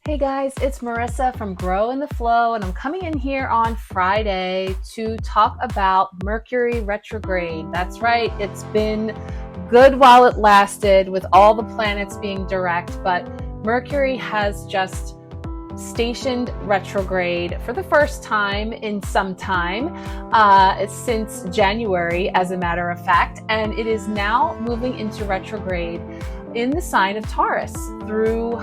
Hey guys, it's Marissa from Grow in the Flow, and I'm coming in here on Friday to talk about Mercury retrograde. That's right, it's been good while it lasted with all the planets being direct, but Mercury has just stationed retrograde for the first time in some time, since January, as a matter of fact, and it is now moving into retrograde in the sign of Taurus through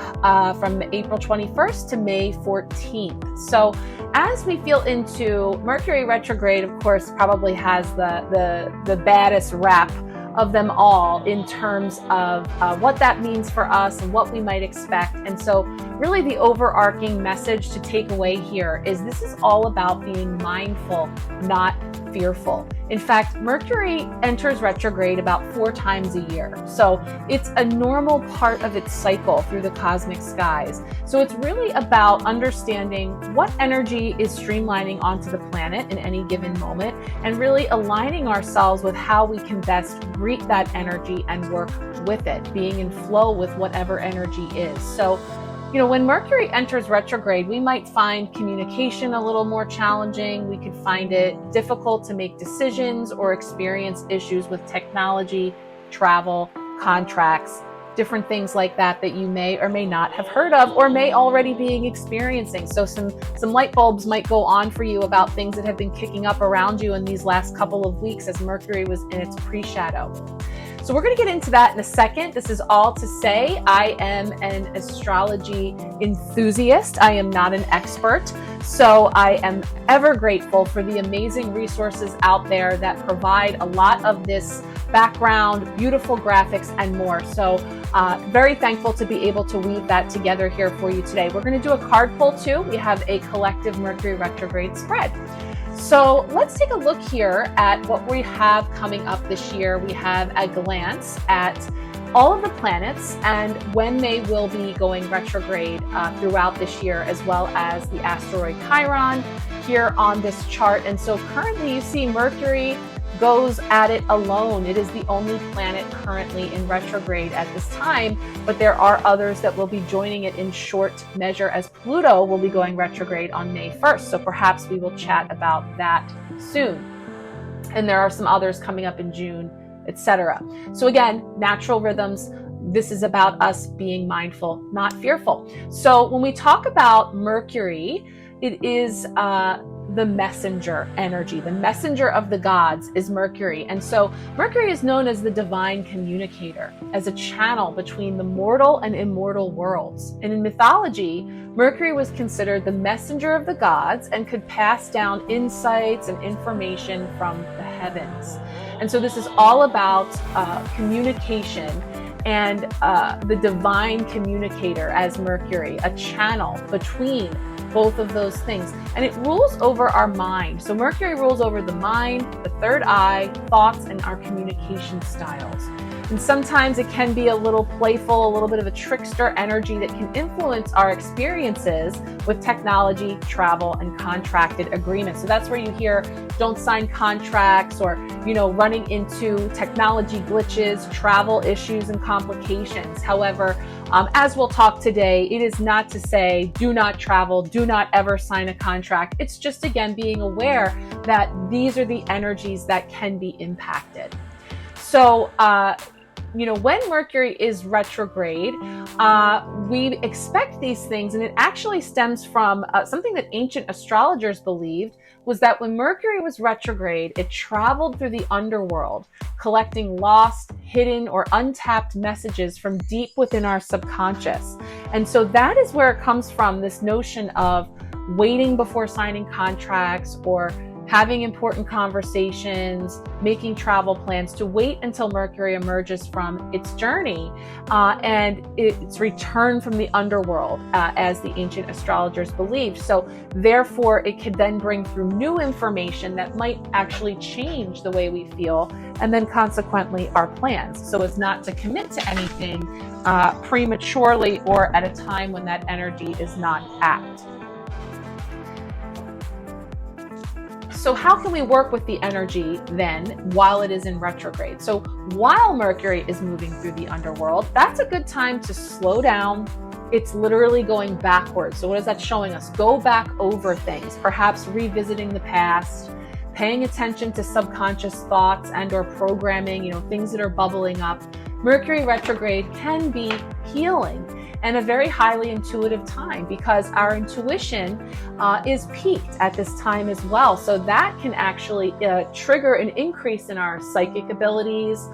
from April 21st to May 14th. So as we feel into Mercury retrograde, of course, probably has the baddest rap of them all in terms of what that means for us and what we might expect. And so really the overarching message to take away here is this is all about being mindful, not fearful. In fact, Mercury enters retrograde about 4 times a year. So it's a normal part of its cycle through the cosmic skies. So it's really about understanding what energy is streamlining onto the planet in any given moment and really aligning ourselves with how we can best greet that energy and work with it, being in flow with whatever energy is. So when Mercury enters retrograde, we might find communication a little more challenging. We could find it difficult to make decisions or experience issues with technology, travel, contracts, different things like that you may or may not have heard of or may already be experiencing. So some light bulbs might go on for you about things that have been kicking up around you in these last couple of weeks as Mercury was in its pre-shadow. So we're going to get into that in a second. This is all to say I am an astrology enthusiast. I am not an expert. So I am ever grateful for the amazing resources out there that provide a lot of this background, beautiful graphics, and more. So very thankful to be able to weave that together here for you today. We're going to do a card pull too. We have a collective Mercury retrograde spread. So let's take a look here at what we have coming up this year. We have a glance at all of the planets and when they will be going retrograde throughout this year, as well as the asteroid Chiron here on this chart. And so currently you see Mercury goes at it alone. It is the only planet currently in retrograde at this time, but there are others that will be joining it in short measure as Pluto will be going retrograde on May 1st. So perhaps we will chat about that soon. And there are some others coming up in June, etc. So again, natural rhythms. This is about us being mindful, not fearful. So when we talk about Mercury, it is the messenger energy. The messenger of the gods is Mercury. And so Mercury is known as the divine communicator, as a channel between the mortal and immortal worlds. And in mythology, Mercury was considered the messenger of the gods and could pass down insights and information from the heavens. And so this is all about communication and the divine communicator as Mercury, a channel between both of those things. And it rules over our mind. So Mercury rules over the mind, the third eye, thoughts, and our communication styles. And sometimes it can be a little playful, a little bit of a trickster energy that can influence our experiences with technology, travel, and contracted agreements. So that's where you hear don't sign contracts or, running into technology glitches, travel issues, and complications. However, as we'll talk today, it is not to say do not travel, do not ever sign a contract. It's just, again, being aware that these are the energies that can be impacted. So, when Mercury is retrograde, we expect these things, and it actually stems from something that ancient astrologers believed was that when Mercury was retrograde, it traveled through the underworld, collecting lost, hidden, or untapped messages from deep within our subconscious. And so that is where it comes from, this notion of waiting before signing contracts or having important conversations, making travel plans, to wait until Mercury emerges from its journey and its return from the underworld, as the ancient astrologers believed. So therefore, it could then bring through new information that might actually change the way we feel, and then consequently our plans, so as not to commit to anything prematurely or at a time when that energy is not apt. So how can we work with the energy then while it is in retrograde? So while Mercury is moving through the underworld, that's a good time to slow down, it's literally going backwards. So what is that showing us? Go back over things, perhaps revisiting the past, paying attention to subconscious thoughts and or programming, things that are bubbling up. Mercury retrograde can be healing and a very highly intuitive time, because our intuition is peaked at this time as well. So that can actually trigger an increase in our psychic abilities.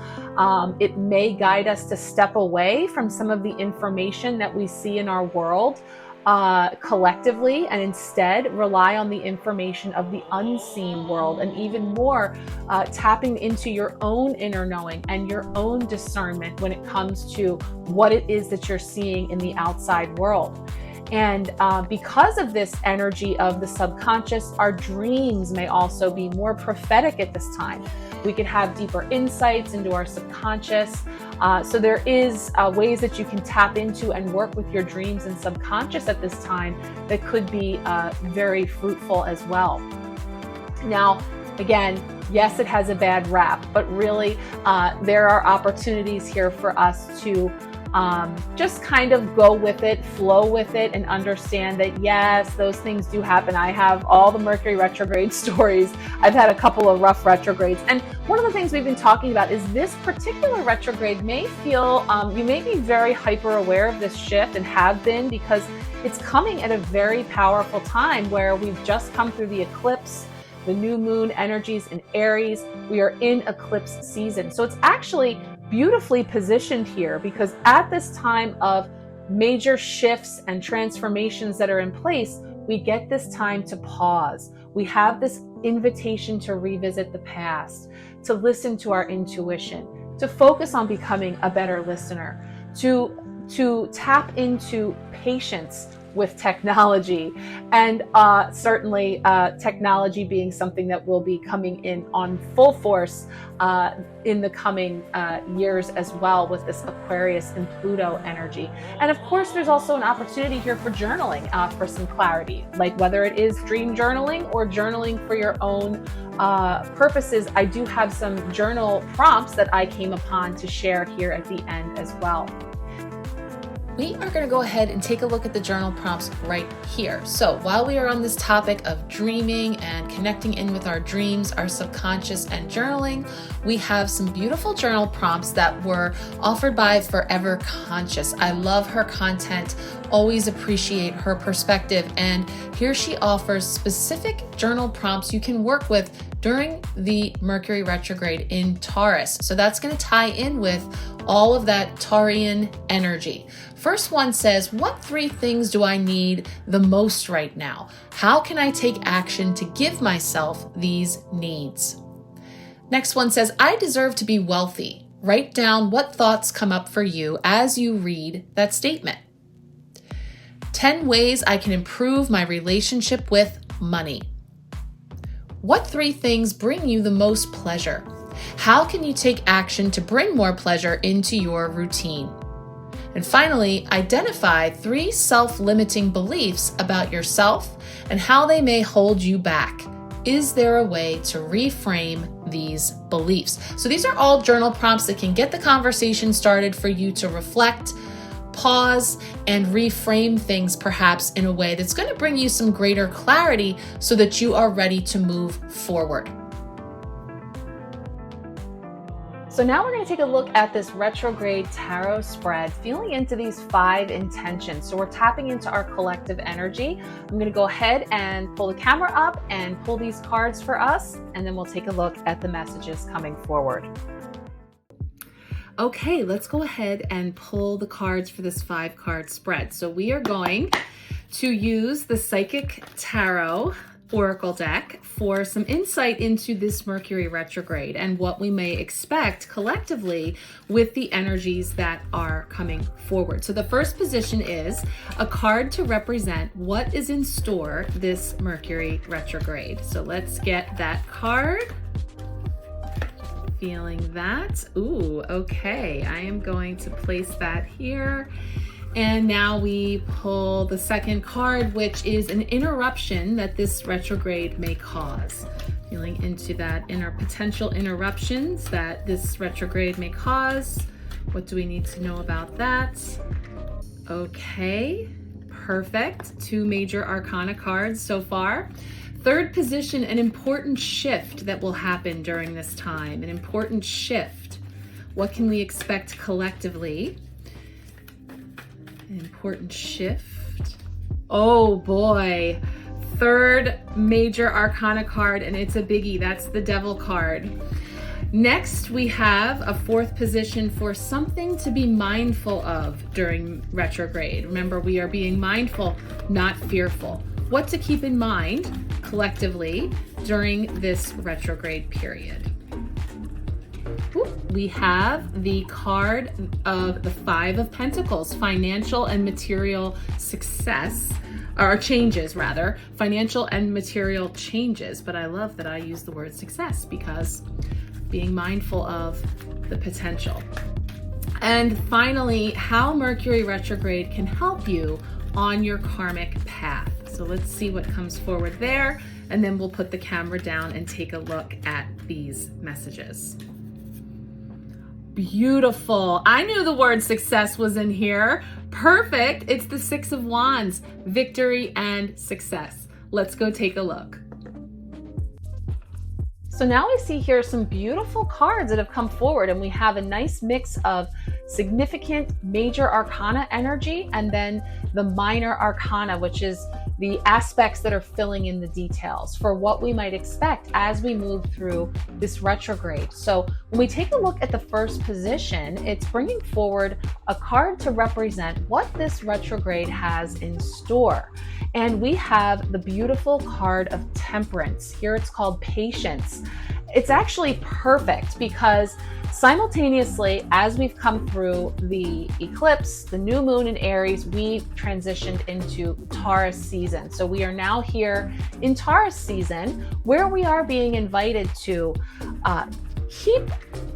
It may guide us to step away from some of the information that we see in our world collectively, and instead rely on the information of the unseen world, and even more tapping into your own inner knowing and your own discernment when it comes to what it is that you're seeing in the outside world. And because of this energy of the subconscious, our dreams may also be more prophetic at this time. We can have deeper insights into our subconscious. So there is ways that you can tap into and work with your dreams and subconscious at this time that could be very fruitful as well. Now, again, yes, it has a bad rap, but really there are opportunities here for us to just kind of go with it, flow with it, and understand that yes, those things do happen. I have all the Mercury retrograde stories. I've had a couple of rough retrogrades. And one of the things we've been talking about is this particular retrograde may feel, you may be very hyper aware of this shift, and have been, because it's coming at a very powerful time where we've just come through the eclipse, the new moon energies in Aries. We are in eclipse season. So it's actually beautifully positioned here, because at this time of major shifts and transformations that are in place, we get this time to pause. We have this invitation to revisit the past, to listen to our intuition, to focus on becoming a better listener, to tap into patience with technology, and certainly technology being something that will be coming in on full force in the coming years as well, with this Aquarius and Pluto energy. And of course, there's also an opportunity here for journaling for some clarity, like whether it is dream journaling or journaling for your own purposes. I do have some journal prompts that I came upon to share here at the end as well. We are going to go ahead and take a look at the journal prompts right here. So while we are on this topic of dreaming and connecting in with our dreams, our subconscious, and journaling, we have some beautiful journal prompts that were offered by Forever Conscious. I love her content, always appreciate her perspective, and here she offers specific journal prompts you can work with during the Mercury retrograde in Taurus. So that's going to tie in with all of that Taurian energy. First one says, what 3 things do I need the most right now? How can I take action to give myself these needs? Next one says, I deserve to be wealthy. Write down what thoughts come up for you as you read that statement. 10 ways I can improve my relationship with money. What 3 things bring you the most pleasure? How can you take action to bring more pleasure into your routine? And finally, identify 3 self-limiting beliefs about yourself and how they may hold you back. Is there a way to reframe these beliefs? So these are all journal prompts that can get the conversation started for you to reflect, pause, and reframe things perhaps in a way that's going to bring you some greater clarity so that you are ready to move forward. So now we're going to take a look at this retrograde tarot spread, feeling into these 5 intentions. So we're tapping into our collective energy. I'm going to go ahead and pull the camera up and pull these cards for us, and then we'll take a look at the messages coming forward. Okay, let's go ahead and pull the cards for this 5-card spread. So we are going to use the Psychic Tarot Oracle deck for some insight into this Mercury retrograde and what we may expect collectively with the energies that are coming forward. So the first position is a card to represent what is in store this Mercury retrograde. So let's get that card. Feeling that. Ooh, okay. I am going to place that here. And now we pull the second card, which is an interruption that this retrograde may cause. Feeling into that inner potential interruptions that this retrograde may cause. What do we need to know about that? Okay, perfect. 2 major arcana cards so far. Third position, an important shift that will happen during this time. An important shift. What can we expect collectively? An important shift. Oh boy. Third major arcana card, and it's a biggie. That's the Devil card. Next, we have a 4th position for something to be mindful of during retrograde. Remember, we are being mindful, not fearful. What to keep in mind collectively during this retrograde period. We have the card of the 5 of Pentacles, financial and material success, or changes rather, financial and material changes. But I love that I use the word success because being mindful of the potential. And finally, how Mercury retrograde can help you on your karmic path. So let's see what comes forward there, and then we'll put the camera down and take a look at these messages. Beautiful. I knew the word success was in here. Perfect. It's the 6 of Wands, victory and success. Let's go take a look. So now we see here some beautiful cards that have come forward, and we have a nice mix of significant major arcana energy and then the minor arcana, which is the aspects that are filling in the details for what we might expect as we move through this retrograde. So when we take a look at the first position, it's bringing forward a card to represent what this retrograde has in store. And we have the beautiful card of Temperance. Here it's called Patience. It's actually perfect because simultaneously, as we've come through the eclipse, the new moon in Aries, we've transitioned into Taurus season. So we are now here in Taurus season, where we are being invited to keep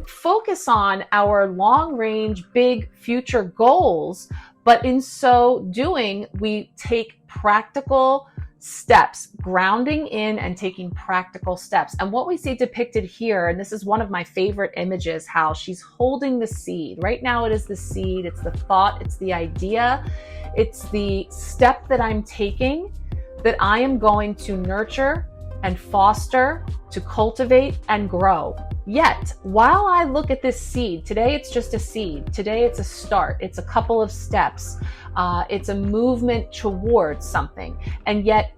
focus on our long range, big future goals. But in so doing, we take practical steps, grounding in and taking practical steps. And what we see depicted here, and this is one of my favorite images, how she's holding the seed. Right now it is the seed, it's the thought, it's the idea, it's the step that I'm taking that I am going to nurture and foster, to cultivate and grow. Yet, while I look at this seed, today it's just a seed. Today it's a start. It's a couple of steps. It's a movement towards something. And yet,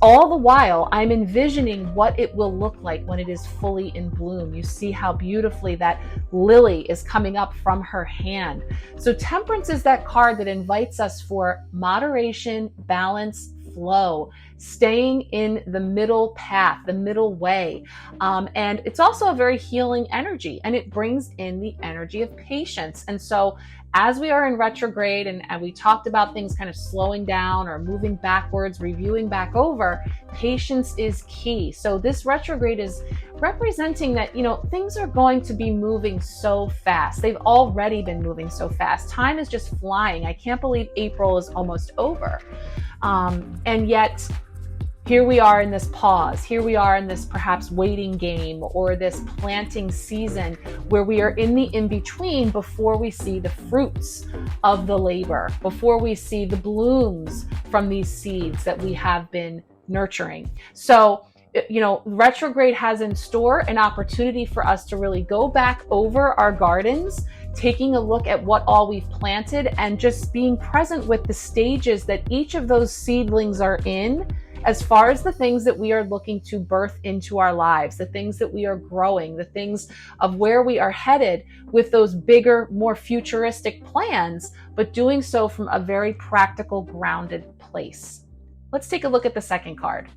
all the while, I'm envisioning what it will look like when it is fully in bloom. You see how beautifully that lily is coming up from her hand. So Temperance is that card that invites us for moderation, balance, flow, staying in the middle path, the middle way. And it's also a very healing energy, and it brings in the energy of patience. And so as we are in retrograde and we talked about things kind of slowing down or moving backwards, reviewing back over, patience is key. So this retrograde is representing that, things are going to be moving so fast. They've already been moving so fast. Time is just flying. I can't believe April is almost over. And yet, here we are in this pause. Here we are in this perhaps waiting game or this planting season where we are in the in-between before we see the fruits of the labor, before we see the blooms from these seeds that we have been nurturing. So, retrograde has in store an opportunity for us to really go back over our gardens, taking a look at what all we've planted and just being present with the stages that each of those seedlings are in, as far as the things that we are looking to birth into our lives, the things that we are growing, the things of where we are headed with those bigger, more futuristic plans, but doing so from a very practical, grounded place. Let's take a look at the second card.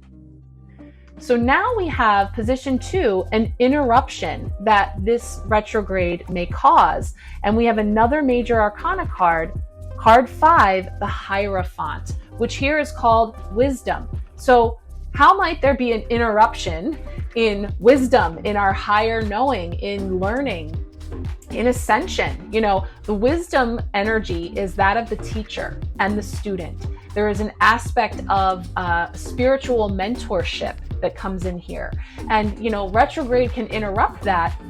So now we have position 2, an interruption that this retrograde may cause. And we have another major arcana card, card 5, the Hierophant, which here is called wisdom. So how might there be an interruption in wisdom, in our higher knowing, in learning, in ascension? The wisdom energy is that of the teacher and the student. There is an aspect of spiritual mentorship that comes in here. And, retrograde can interrupt that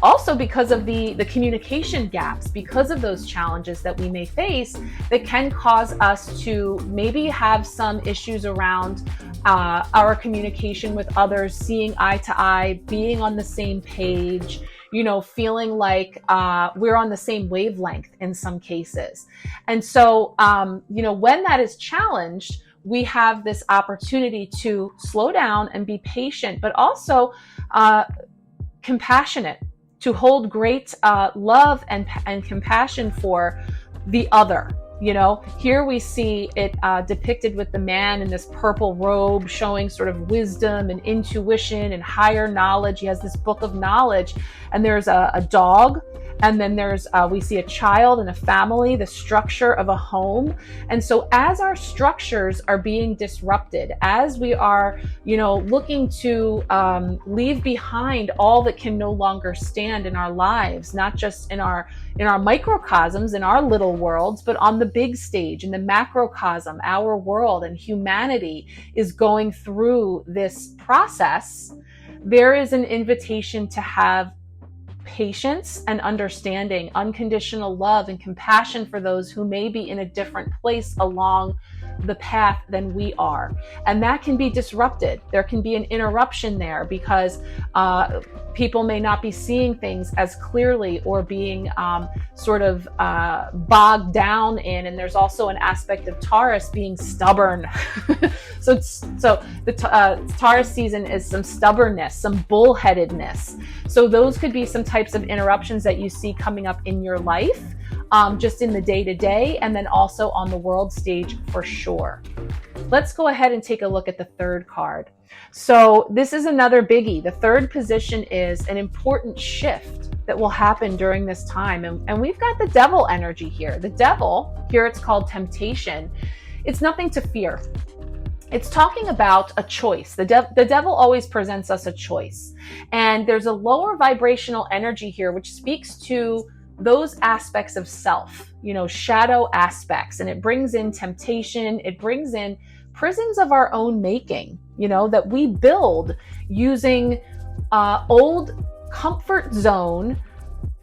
Also because of the communication gaps, because of those challenges that we may face that can cause us to maybe have some issues around our communication with others, seeing eye to eye, being on the same page, feeling like we're on the same wavelength in some cases. And so, when that is challenged, we have this opportunity to slow down and be patient, but also compassionate, to hold great love and compassion for the other. Here we see it depicted with the man in this purple robe, showing sort of wisdom and intuition and higher knowledge. He has this book of knowledge, and there's a dog, and then we see a child and a family, the structure of a home. And so as our structures are being disrupted, as we are, looking to leave behind all that can no longer stand in our lives, not just in our microcosms, in our little worlds, but on the big stage, in the macrocosm, our world and humanity is going through this process. There is an invitation to have patience and understanding, unconditional love and compassion for those who may be in a different place along the path than we are. And that can be disrupted. There can be an interruption there because people may not be seeing things as clearly, or being bogged down in. And there's also an aspect of Taurus being stubborn. So the Taurus season is some stubbornness, some bullheadedness. So those could be some types of interruptions that you see coming up in your life, just in the day-to-day, and then also on the world stage for sure. Let's go ahead and take a look at the third card. So this is another biggie. The third position is an important shift that will happen during this time. And we've got the devil energy here. The devil, here it's called temptation. It's nothing to fear. It's talking about a choice. The devil always presents us a choice. And there's a lower vibrational energy here, which speaks to those aspects of self, shadow aspects. And it brings in temptation. It brings in prisons of our own making, that we build using old comfort zone,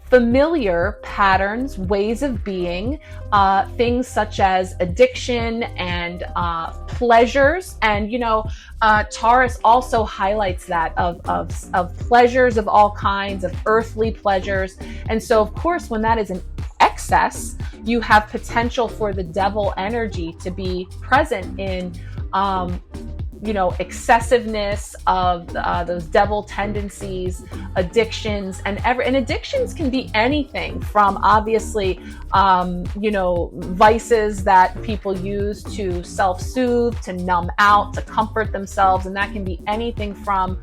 familiar patterns, ways of being, things such as addiction and pleasures. And, Taurus also highlights that of pleasures of all kinds, of earthly pleasures. And so, of course, when that is an excess, you have potential for the devil energy to be present in, excessiveness of those devil tendencies, addictions, and addictions can be anything from obviously, vices that people use to self-soothe, to numb out, to comfort themselves. And that can be anything from,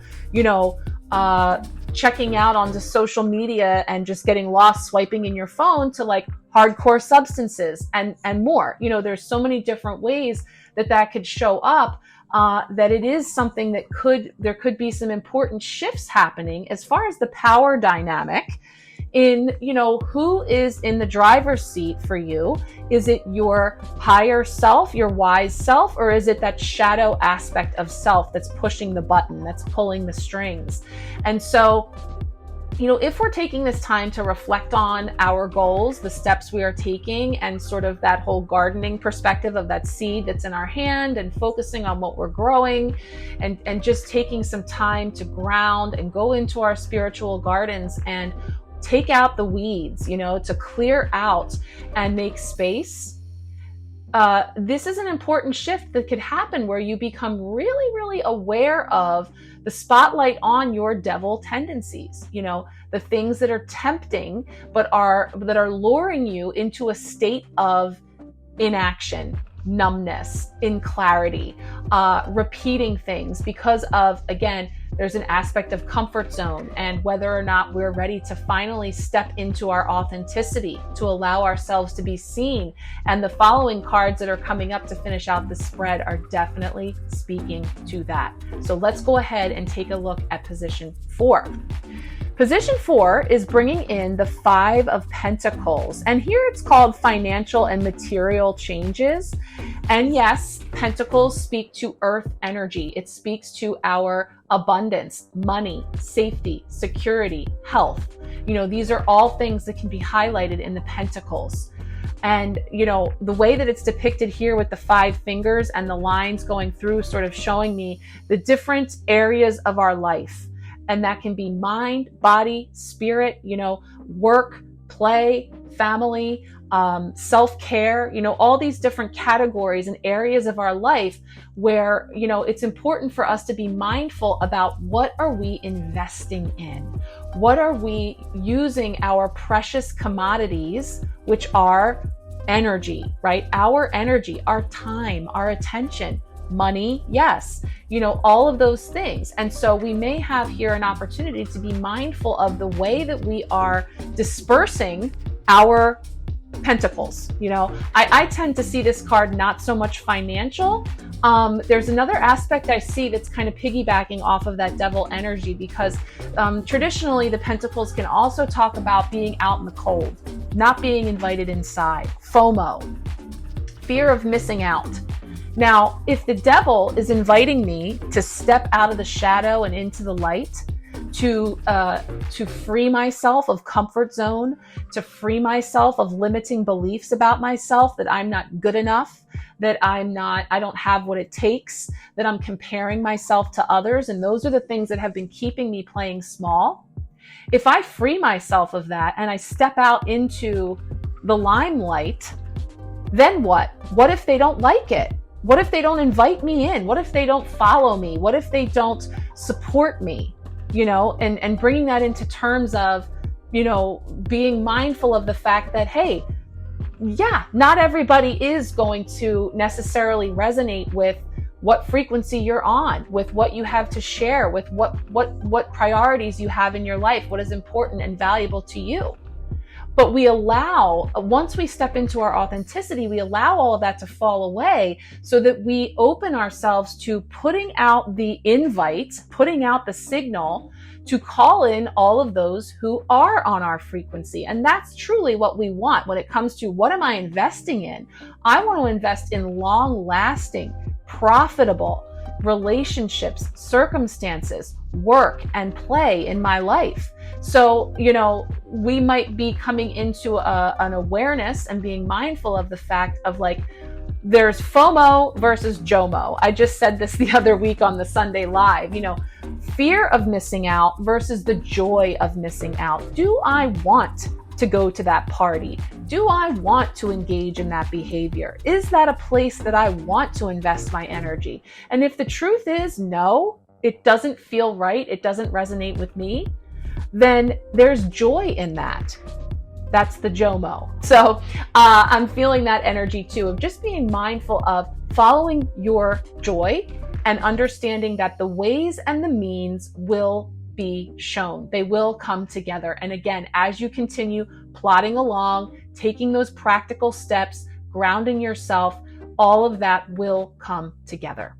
checking out onto social media and just getting lost swiping in your phone to like hardcore substances and more. There's so many different ways that could show up. That it is something that there could be some important shifts happening as far as the power dynamic in, who is in the driver's seat for you. Is it your higher self, your wise self, or is it that shadow aspect of self that's pushing the button, that's pulling the strings? And so, if we're taking this time to reflect on our goals, the steps we are taking, and sort of that whole gardening perspective of that seed that's in our hand, and focusing on what we're growing, and just taking some time to ground and go into our spiritual gardens and take out the weeds, to clear out and make space. This is an important shift that could happen where you become really, really aware of the spotlight on your devil tendencies, the things that are tempting, but that are luring you into a state of inaction, numbness, inclarity, repeating things because of, again, there's an aspect of comfort zone and whether or not we're ready to finally step into our authenticity, to allow ourselves to be seen. And the following cards that are coming up to finish out the spread are definitely speaking to that. So let's go ahead and take a look at position 4. Position 4 is bringing in the 5 of Pentacles. And here it's called financial and material changes. And yes, Pentacles speak to earth energy. It speaks to our abundance, money, safety, security, health. These are all things that can be highlighted in the pentacles. And, the way that it's depicted here with the 5 fingers and the lines going through, sort of showing me the different areas of our life. And that can be mind, body, spirit, work, play, family, self-care, all these different categories and areas of our life where, it's important for us to be mindful about what are we investing in? What are we using our precious commodities, which are energy, right? Our energy, our time, our attention, money, yes, all of those things. And so we may have here an opportunity to be mindful of the way that we are dispersing our pentacles. I tend to see this card not so much financial. There's another aspect I see that's kind of piggybacking off of that devil energy, because traditionally the pentacles can also talk about being out in the cold, not being invited inside, FOMO, fear of missing out. Now, if the devil is inviting me to step out of the shadow and into the light, to free myself of comfort zone, to free myself of limiting beliefs about myself, that I'm not good enough, that I don't have what it takes, that I'm comparing myself to others. And those are the things that have been keeping me playing small. If I free myself of that and I step out into the limelight, then what? What if they don't like it? What if they don't invite me in? What if they don't follow me? What if they don't support me? And bringing that into terms of, being mindful of the fact that, hey, yeah, not everybody is going to necessarily resonate with what frequency you're on, with what you have to share, with what priorities you have in your life, what is important and valuable to you. But we allow, once we step into our authenticity, we allow all of that to fall away so that we open ourselves to putting out the invite, putting out the signal to call in all of those who are on our frequency. And that's truly what we want when it comes to what am I investing in? I want to invest in long-lasting, profitable relationships, circumstances, work, and play in my life. So, we might be coming into an awareness and being mindful of the fact of there's FOMO versus JOMO. I just said this the other week on the Sunday Live, fear of missing out versus the joy of missing out. Do I want to go to that party? Do I want to engage in that behavior? Is that a place that I want to invest my energy? And if the truth is no, it doesn't feel right, it doesn't resonate with me, then there's joy in that. That's the JOMO. So I'm feeling that energy too, of just being mindful of following your joy and understanding that the ways and the means will be shown. They will come together. And again, as you continue plodding along, taking those practical steps, grounding yourself, all of that will come together.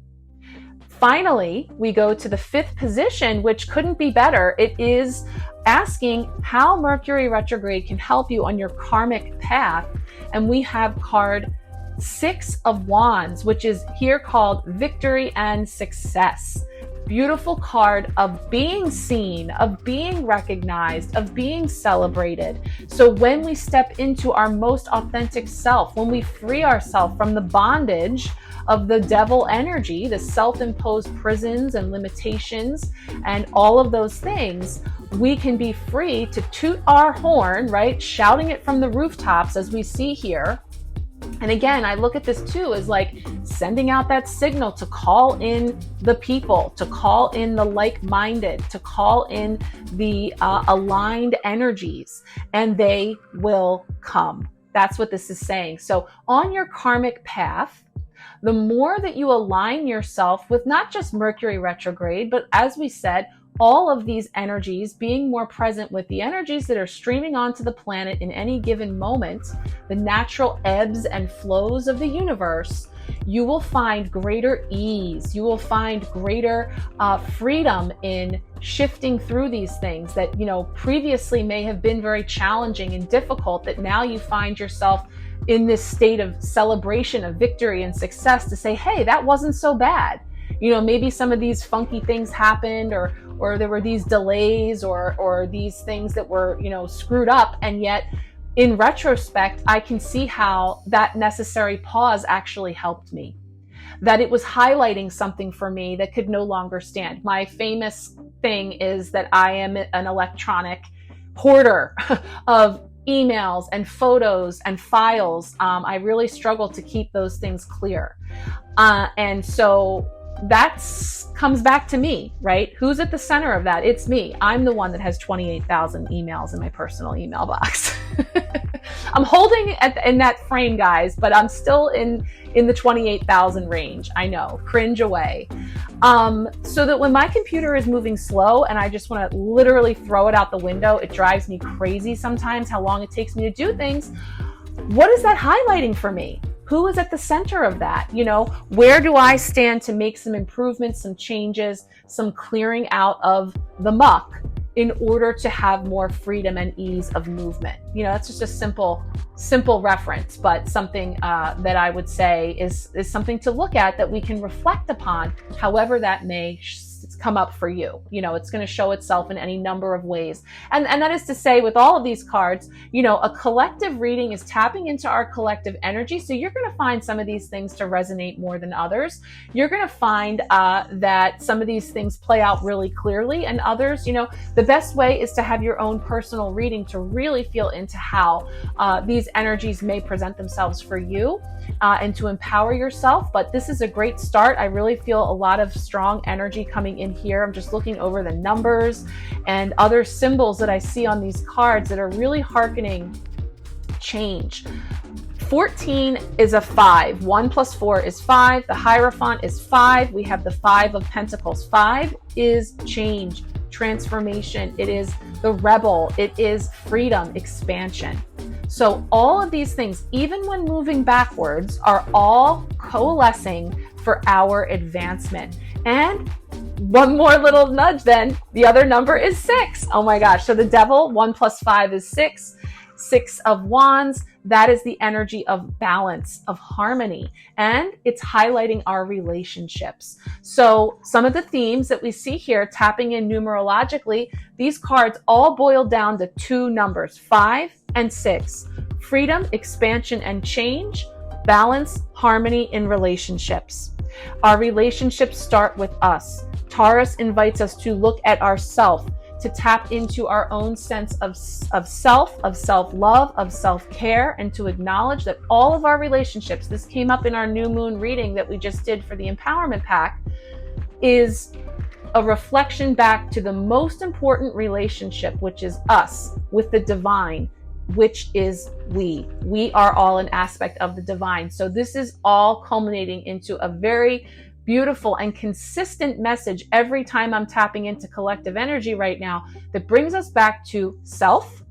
Finally, we go to the 5th position, which couldn't be better. It is asking how Mercury retrograde can help you on your karmic path. And we have card 6 of Wands, which is here called Victory and Success. Beautiful card of being seen, of being recognized, of being celebrated. So when we step into our most authentic self, when we free ourselves from the bondage of the devil energy, the self-imposed prisons and limitations and all of those things, we can be free to toot our horn, right? Shouting it from the rooftops as we see here. And again, I look at this too as sending out that signal to call in the people, to call in the like-minded, to call in the aligned energies, and they will come. That's what this is saying. So on your karmic path, the more that you align yourself with not just Mercury retrograde, but as we said, all of these energies, being more present with the energies that are streaming onto the planet in any given moment, the natural ebbs and flows of the universe, you will find greater ease. You will find greater freedom in shifting through these things that, previously may have been very challenging and difficult, that now you find yourself in this state of celebration of victory and success to say, hey, that wasn't so bad. You know, maybe some of these funky things happened, or there were these delays, or these things that were, you know, screwed up. And yet in retrospect, I can see how that necessary pause actually helped me, that it was highlighting something for me that could no longer stand. My famous thing is that I am an electronic hoarder of emails and photos and files. I really struggle to keep those things clear. And so that comes back to me, right? Who's at the center of that? It's me. I'm the one that has 28,000 emails in my personal email box. I'm holding in that frame, guys, but I'm still in the 28,000 range. I know, cringe away. So that when my computer is moving slow and I just want to literally throw it out the window, it drives me crazy sometimes how long it takes me to do things. What is that highlighting for me? Who is at the center of that? You know, where do I stand to make some improvements, some changes, some clearing out of the muck in order to have more freedom and ease of movement? You know, that's just a simple reference, but something that I would say is something to look at, that we can reflect upon, however that may come up for you. You know, it's going to show itself in any number of ways. And that is to say, with all of these cards, you know, a collective reading is tapping into our collective energy. So you're going to find some of these things to resonate more than others. You're going to find that some of these things play out really clearly, and others, you know, the best way is to have your own personal reading to really feel into how these energies may present themselves for you, and to empower yourself. But this is a great start. I really feel a lot of strong energy coming in here. I'm just looking over the numbers and other symbols that I see on these cards that are really hearkening change. 14 is a 5. 1 plus 4 is 5. The Hierophant is 5. We have the 5 of Pentacles. 5 is change, transformation. It is the rebel. It is freedom, expansion. So all of these things, even when moving backwards, are all coalescing for our advancement. And one more little nudge then, the other number is 6. Oh my gosh. So the Devil, 1 plus 5 is 6. 6 of Wands, that is the energy of balance, of harmony, and it's highlighting our relationships. So some of the themes that we see here, tapping in numerologically, these cards all boil down to 2 numbers, 5 and 6. Freedom, expansion, and change, balance, harmony in relationships. Our relationships start with us. Taurus invites us to look at ourself, to tap into our own sense of self, of self-love, of self-care, and to acknowledge that all of our relationships, this came up in our new moon reading that we just did for the empowerment pack, is a reflection back to the most important relationship, which is us with the divine, which is we. We are all an aspect of the divine. So this is all culminating into a very beautiful and consistent message every time I'm tapping into collective energy right now that brings us back to self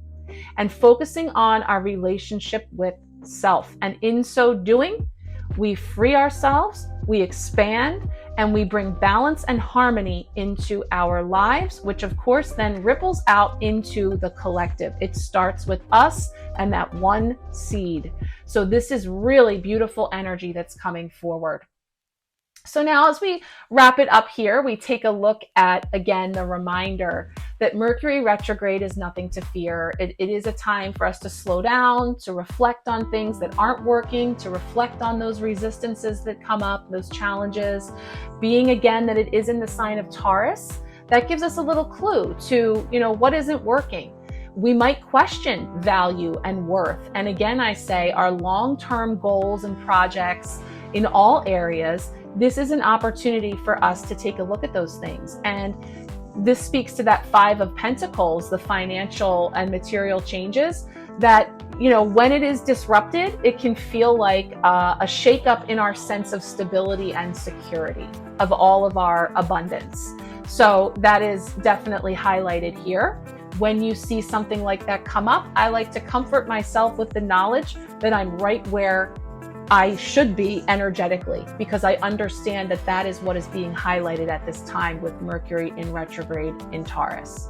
and focusing on our relationship with self. And in so doing, we free ourselves, we expand, and we bring balance and harmony into our lives, which of course then ripples out into the collective. It starts with us and that one seed. So this is really beautiful energy that's coming forward. So now as we wrap it up here, we take a look at, again, the reminder that Mercury retrograde is nothing to fear. It is a time for us to slow down, to reflect on things that aren't working, to reflect on those resistances that come up, those challenges. Being, again, that it is in the sign of Taurus, that gives us a little clue to, you know, what isn't working. We might question value and worth. And again, I say our long-term goals and projects in all areas, this is an opportunity for us to take a look at those things. And this speaks to that 5 of Pentacles, the financial and material changes that, you know, when it is disrupted, it can feel like a shakeup in our sense of stability and security of all of our abundance. So that is definitely highlighted here. When you see something like that come up, I like to comfort myself with the knowledge that I'm right where I should be energetically, because I understand that that is what is being highlighted at this time with Mercury in retrograde in Taurus.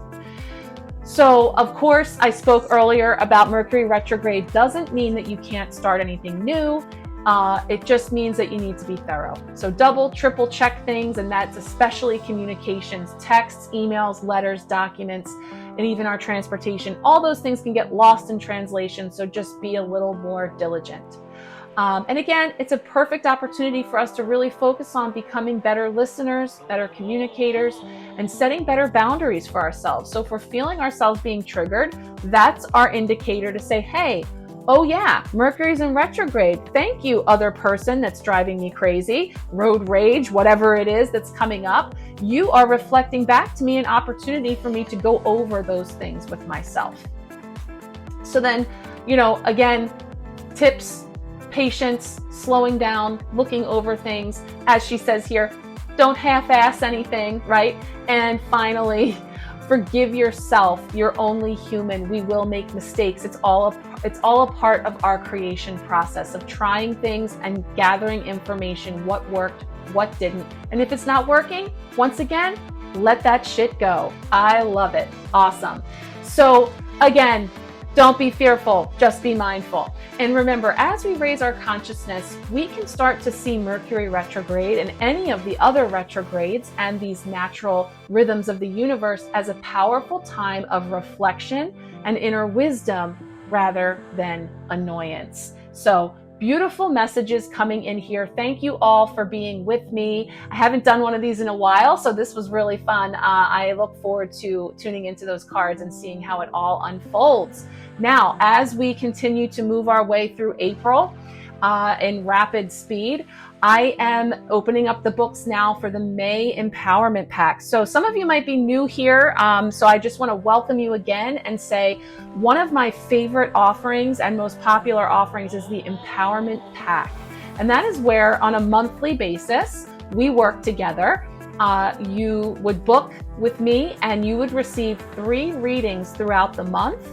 So, of course, I spoke earlier about Mercury retrograde doesn't mean that you can't start anything new. It just means that you need to be thorough. So double, triple check things, and that's especially communications, texts, emails, letters, documents, and even our transportation. All those things can get lost in translation, so just be a little more diligent. And again, it's a perfect opportunity for us to really focus on becoming better listeners, better communicators, and setting better boundaries for ourselves. So if we're feeling ourselves being triggered, that's our indicator to say, hey, oh yeah, Mercury's in retrograde. Thank you, other person that's driving me crazy, road rage, whatever it is that's coming up. You are reflecting back to me an opportunity for me to go over those things with myself. So then, again, tips, patience, slowing down, looking over things. As she says here, don't half-ass anything, right? And finally, forgive yourself. You're only human. We will make mistakes. It's all a part of our creation process of trying things and gathering information, what worked, what didn't. And if it's not working, once again, let that shit go. I love it. Awesome. So again, don't be fearful, just be mindful. And remember, as we raise our consciousness, we can start to see Mercury retrograde and any of the other retrogrades and these natural rhythms of the universe as a powerful time of reflection and inner wisdom rather than annoyance. So beautiful messages coming in here. Thank you all for being with me. I haven't done one of these in a while, so this was really fun. I look forward to tuning into those cards and seeing how it all unfolds. Now, as we continue to move our way through April in rapid speed, I am opening up the books now for the May Empowerment Pack. So some of you might be new here, so I just want to welcome you again and say one of my favorite offerings and most popular offerings is the Empowerment Pack. And that is where on a monthly basis, we work together. You would book with me and you would receive 3 readings throughout the month,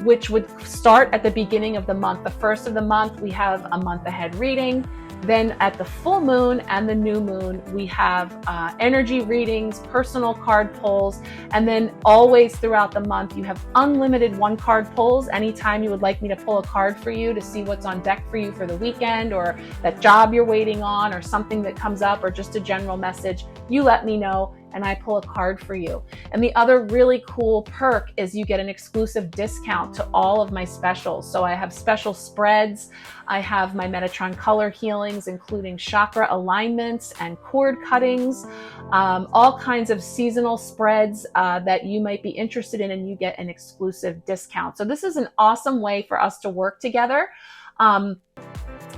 which would start at the beginning of the month. The first of the month, we have a month ahead reading. Then at the full moon and the new moon, we have energy readings, personal card pulls, and then always throughout the month, you have unlimited 1-card pulls. Anytime you would like me to pull a card for you to see what's on deck for you for the weekend, or that job you're waiting on, or something that comes up, or just a general message, you let me know and I pull a card for you. And the other really cool perk is you get an exclusive discount to all of my specials. So I have special spreads. I have my Metatron color healings, including chakra alignments and cord cuttings, all kinds of seasonal spreads that you might be interested in, and you get an exclusive discount. So this is an awesome way for us to work together.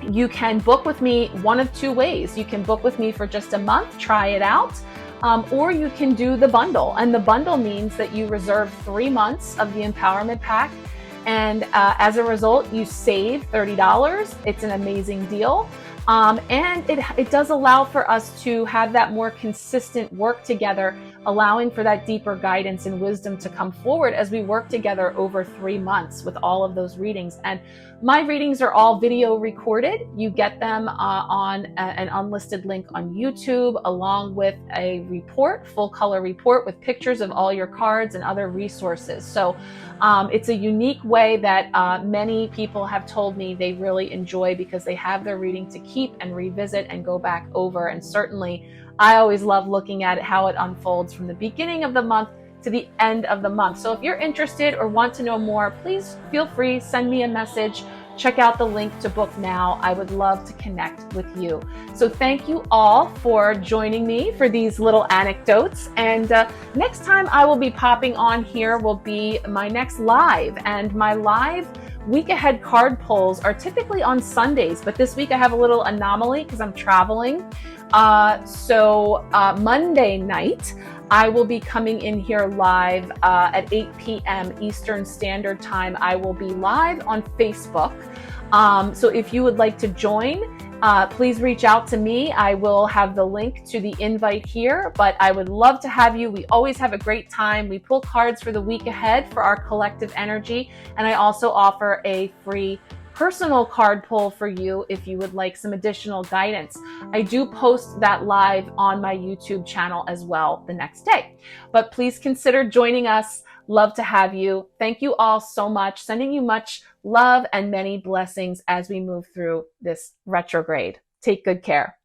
You can book with me one of 2 ways. You can book with me for just a month, try it out. Or you can do the bundle. And the bundle means that you reserve 3 months of the Empowerment Pack. And as a result, you save $30. It's an amazing deal. And it does allow for us to have that more consistent work together, allowing for that deeper guidance and wisdom to come forward as we work together over 3 months with all of those readings. And my readings are all video recorded. You get them on an unlisted link on YouTube, along with a report, full color report with pictures of all your cards and other resources. So it's a unique way that many people have told me they really enjoy, because they have their reading to keep and revisit and go back over. And certainly I always love looking at how it unfolds from the beginning of the month to the end of the month. So if you're interested or want to know more, please feel free, send me a message. Check out the link to book now. I would love to connect with you. So thank you all for joining me for these little anecdotes. And next time I will be popping on here will be my next live. And my live week ahead card pulls are typically on Sundays, but this week I have a little anomaly because I'm traveling. So Monday night, I will be coming in here live at 8 p.m. Eastern Standard Time. I will be live on Facebook. So if you would like to join, please reach out to me. I will have the link to the invite here, but I would love to have you. We always have a great time. We pull cards for the week ahead for our collective energy. And I also offer a free personal card pull for you if you would like some additional guidance. I do post that live on my YouTube channel as well the next day. But please consider joining us Love to have you. Thank you all so much. Sending you much love and many blessings as we move through this retrograde. Take good care.